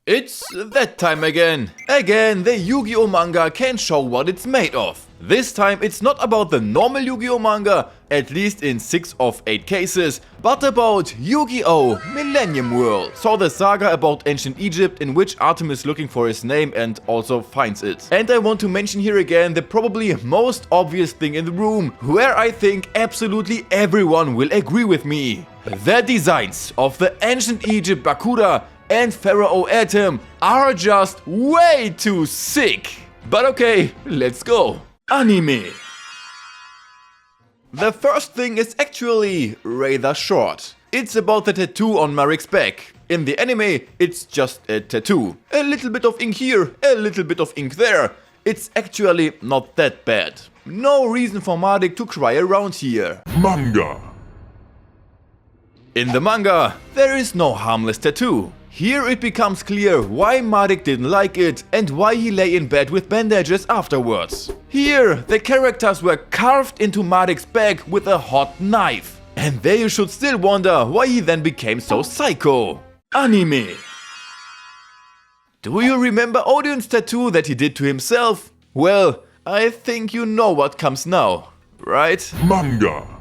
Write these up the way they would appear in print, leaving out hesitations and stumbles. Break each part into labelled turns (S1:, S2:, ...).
S1: It's that time again. Again, the Yu-Gi-Oh manga can show what it's made of. This time it's not about the normal Yu-Gi-Oh manga, at least in 6 of 8 cases, but about Yu-Gi-Oh! Millennium World. So the saga about ancient Egypt in which Artem is looking for his name and also finds it. And I want to mention here again the probably most obvious thing in the room, where I think absolutely everyone will agree with me. The designs of the ancient Egypt Bakura and Pharaoh Atem are just way too sick. But okay, let's go. Anime. The first thing is actually rather short. It's about the tattoo on Marik's back. In the anime, it's just a tattoo. A little bit of ink here, a little bit of ink there. It's actually not that bad. No reason for Marik to cry around here.
S2: Manga.
S1: In the manga, there is no harmless tattoo. Here it becomes clear why Marik didn't like it and why he lay in bed with bandages afterwards. Here, the characters were carved into Marik's back with a hot knife. And there you should still wonder why he then became so psycho. Anime. Do you remember Odion's tattoo that he did to himself? Well, I think you know what comes now, right?
S2: Manga.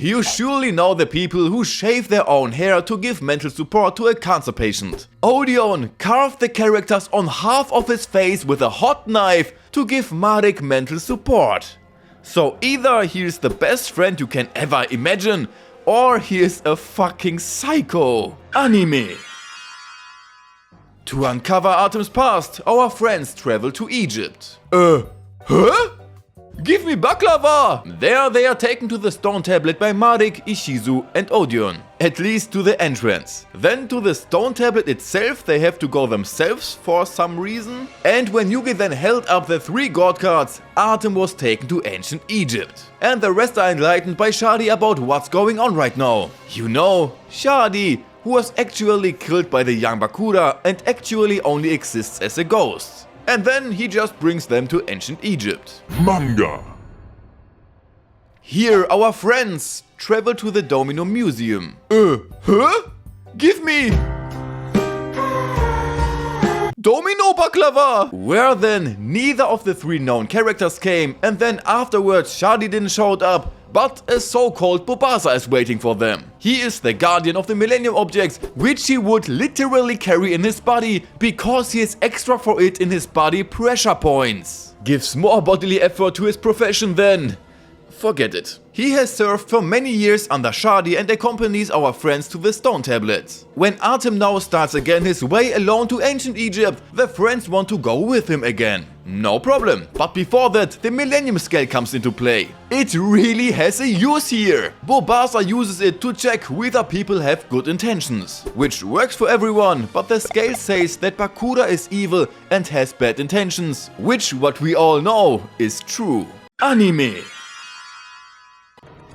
S1: You surely know the people who shave their own hair to give mental support to a cancer patient. Odion carved the characters on half of his face with a hot knife to give Marik mental support. So either he is the best friend you can ever imagine, or he is a fucking psycho. Anime. To uncover Artem's past, our friends travel to Egypt. Huh? Give me baklava! There they are taken to the stone tablet by Marik, Ishizu and Odion. At least to the entrance. Then to the stone tablet itself they have to go themselves for some reason. And when Yugi then held up the 3 god cards, Artem was taken to ancient Egypt. And the rest are enlightened by Shadi about what's going on right now. You know, Shadi, who was actually killed by the young Bakura and actually only exists as a ghost. And then he just brings them to ancient Egypt.
S2: Manga.
S1: Here our friends travel to the Domino Museum. Huh? Give me! Domino baklava! Where then neither of the 3 known characters came, and then afterwards Shadi didn't show up, but a so-called Bobasa is waiting for them. He is the guardian of the Millennium Objects, which he would literally carry in his body, because he has extra for it in his body pressure points. Gives more bodily effort to his profession than... forget it. He has served for many years under Shadi and accompanies our friends to the stone tablet. When Artem now starts again his way alone to ancient Egypt, the friends want to go with him again. No problem, but before that the Millennium Scale comes into play. It really has a use here. Bobasa uses it to check whether people have good intentions. Which works for everyone, but the scale says that Bakura is evil and has bad intentions. Which, what we all know, is true. Anime.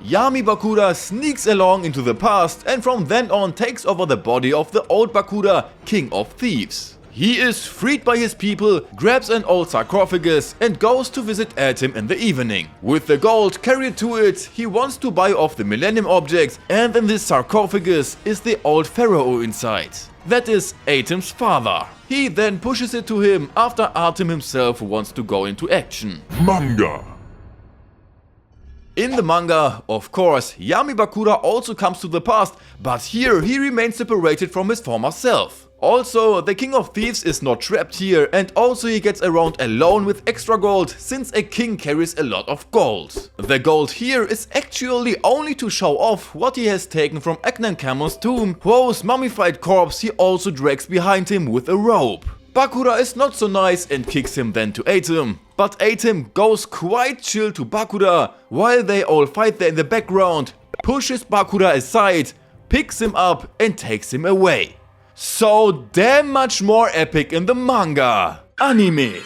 S1: Yami Bakura sneaks along into the past and from then on takes over the body of the old Bakura, King of Thieves. He is freed by his people, grabs an old sarcophagus and goes to visit Atem in the evening. With the gold carried to it, he wants to buy off the Millennium Objects, and in this sarcophagus is the old pharaoh inside. That is Atem's father. He then pushes it to him after Artem himself wants to go into action.
S2: Manga.
S1: In the manga, of course, Yami Bakura also comes to the past, but here he remains separated from his former self. Also, the King of Thieves is not trapped here, and also he gets around alone with extra gold, since a king carries a lot of gold. The gold here is actually only to show off what he has taken from Akhenkamon's tomb, whose mummified corpse he also drags behind him with a rope. Bakura is not so nice and kicks him then to Atem. But Atem goes quite chill to Bakura, while they all fight there in the background, pushes Bakura aside, picks him up and takes him away. So damn much more epic in the manga. Anime.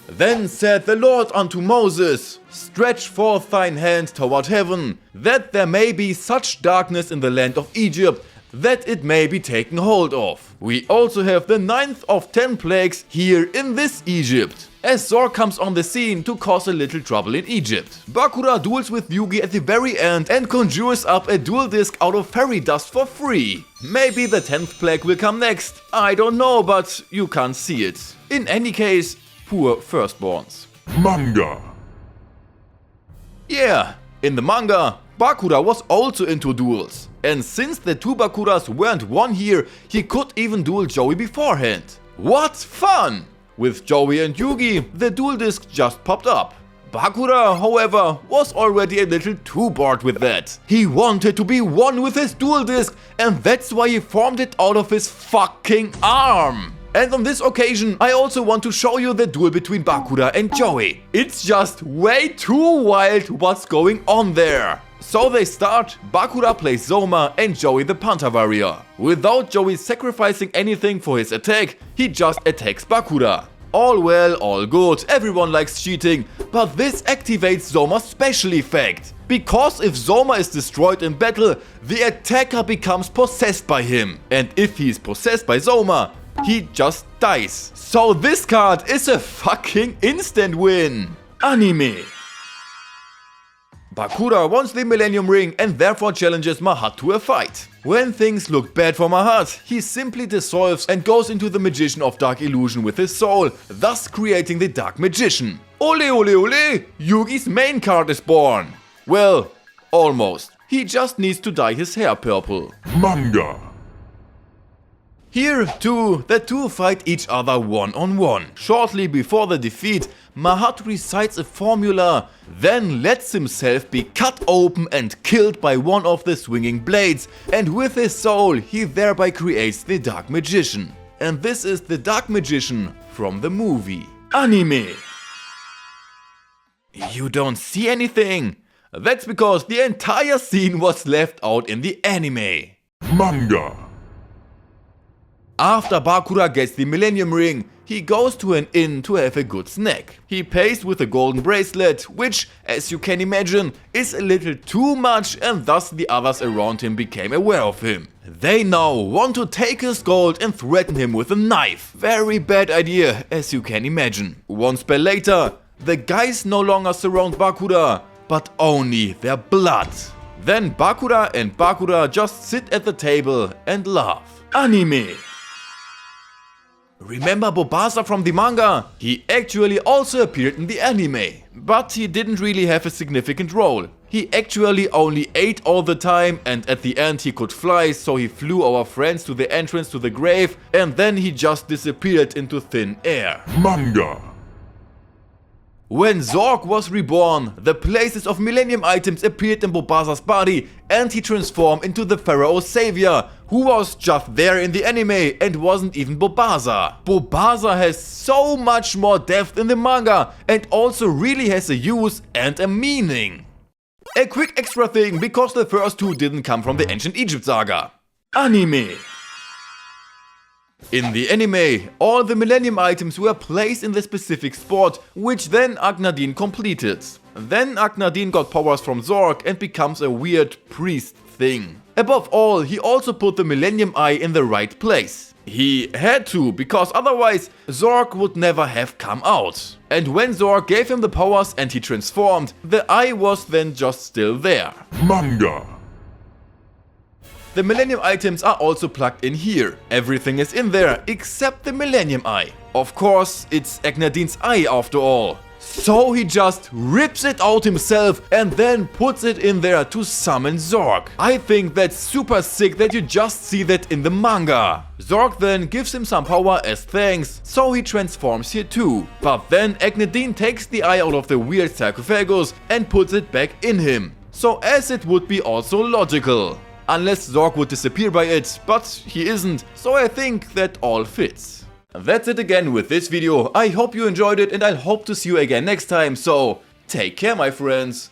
S1: Then said the Lord unto Moses, stretch forth thine hand toward heaven, that there may be such darkness in the land of Egypt, that it may be taken hold of. We also have the 9th of 10 plagues here in this Egypt, as Zork comes on the scene to cause a little trouble in Egypt. Bakura duels with Yugioh at the very end and conjures up a duel disc out of fairy dust for free. Maybe the 10th plague will come next, I don't know, but you can't see it. In any case, poor firstborns.
S2: Manga.
S1: Yeah, in the manga, Bakura was also into duels. And since the two Bakuras weren't one here, he could even duel Joey beforehand. What fun! With Joey and Yugi, the duel disc just popped up. Bakura, however, was already a little too bored with that. He wanted to be one with his duel disc, and that's why he formed it out of his fucking arm. And on this occasion, I also want to show you the duel between Bakura and Joey. It's just way too wild what's going on there. So they start, Bakura plays Zoma and Joey the Panther Warrior. Without Joey sacrificing anything for his attack, he just attacks Bakura. All well, all good, everyone likes cheating, but this activates Zoma's special effect. Because if Zoma is destroyed in battle, the attacker becomes possessed by him. And if he's possessed by Zoma, he just dies. So this card is a fucking instant win. Anime. Bakura wants the Millennium Ring and therefore challenges Mahat to a fight. When things look bad for Mahat, he simply dissolves and goes into the Magician of Dark Illusion with his soul, thus creating the Dark Magician. Ole ole ole! Yugi's main card is born. Well, almost. He just needs to dye his hair purple.
S2: Manga.
S1: Here, too, the two fight each other one-on-one. Shortly before the defeat, Mahat recites a formula, then lets himself be cut open and killed by one of the swinging blades, and with his soul he thereby creates the Dark Magician. And this is the Dark Magician from the movie. Anime. You don't see anything? That's because the entire scene was left out in the anime.
S2: Manga.
S1: After Bakura gets the Millennium Ring, he goes to an inn to have a good snack. He pays with a golden bracelet, which, as you can imagine, is a little too much, and thus the others around him became aware of him. They now want to take his gold and threaten him with a knife. Very bad idea, as you can imagine. One spell later, the guys no longer surround Bakura, but only their blood. Then Bakura and Bakura just sit at the table and laugh. Anime. Remember Bobasa from the manga? He actually also appeared in the anime, but he didn't really have a significant role. He actually only ate all the time, and at the end he could fly, so he flew our friends to the entrance to the grave, and then he just disappeared into thin air.
S2: Manga.
S1: When Zork was reborn, the places of Millennium items appeared in Bobasa's body and he transformed into the Pharaoh's savior, who was just there in the anime and wasn't even Bobasa. Bobasa has so much more depth in the manga and also really has a use and a meaning. A quick extra thing, because the first two didn't come from the Ancient Egypt saga. Anime. In the anime, all the Millennium items were placed in the specific spot, which then Akhenaten completed. Then Akhenaten got powers from Zork and becomes a weird priest thing. Above all, he also put the Millennium Eye in the right place. He had to, because otherwise Zork would never have come out. And when Zork gave him the powers and he transformed, the eye was then just still there.
S2: Manga.
S1: The Millennium items are also plugged in here. Everything is in there except the Millennium Eye. Of course, it's Akhenaten's eye after all. So he just rips it out himself and then puts it in there to summon Zork. I think that's super sick that you just see that in the manga. Zork then gives him some power as thanks, so he transforms here too. But then Akhenaten takes the eye out of the weird sarcophagus and puts it back in him. So as it would be also logical. Unless Zork would disappear by it, but he isn't, so I think that all fits. That's it again with this video. I hope you enjoyed it and I hope to see you again next time, so take care my friends.